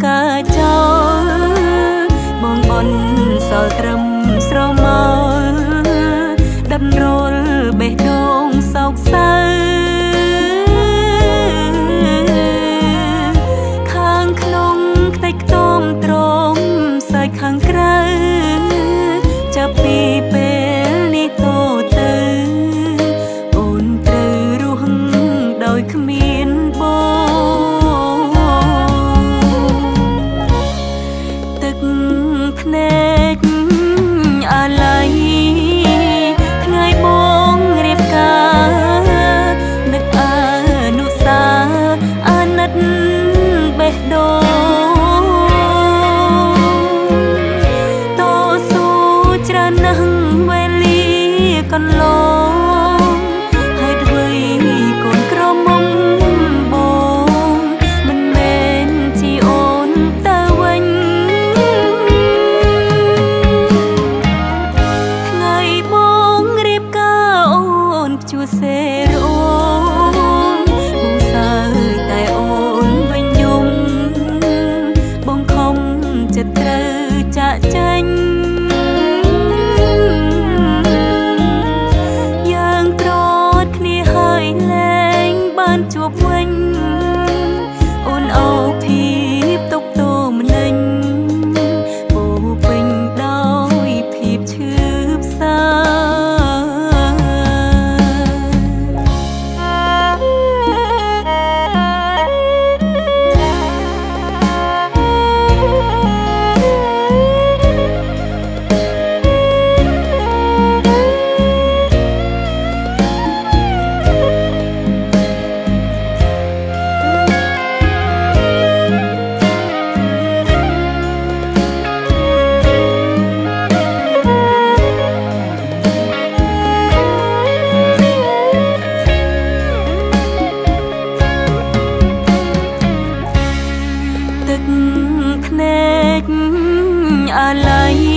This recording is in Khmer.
កាចោបងអនសល់ត្រឹមស្រមោលដិនរលបេះដូងសោកសៅខាងក្នុងខ្ទេចខ្ទាំត្រមសាច់ខាងក្រៅចាប់ពីពេលនេះតទៅអូនត្រូវរស់ដោយគ្មានបងទឹកភ្នែកអាឡ័យថ្ងៃបងរៀបការនឹកអនុសាអាណិតបេះដូងតស៊ូច្រើនណាស់វេលាកន្លងហើយអ្វីកូនក្រមុំបងមិនមែនជាអូនទៅវិញថ្ងៃបងរៀបការអូនជួសេរអូនបងសើតែអូនវិញយំបងខំចិត្តត្រូវចាក់ចេញយើងត្រត់គ្នាហើយលែងបានជួបវិញអូនអូភាពទុកទោមនិញពោពេញដោយភាពឈឺផ្សាទឹកភ្នែកអាឡ័យ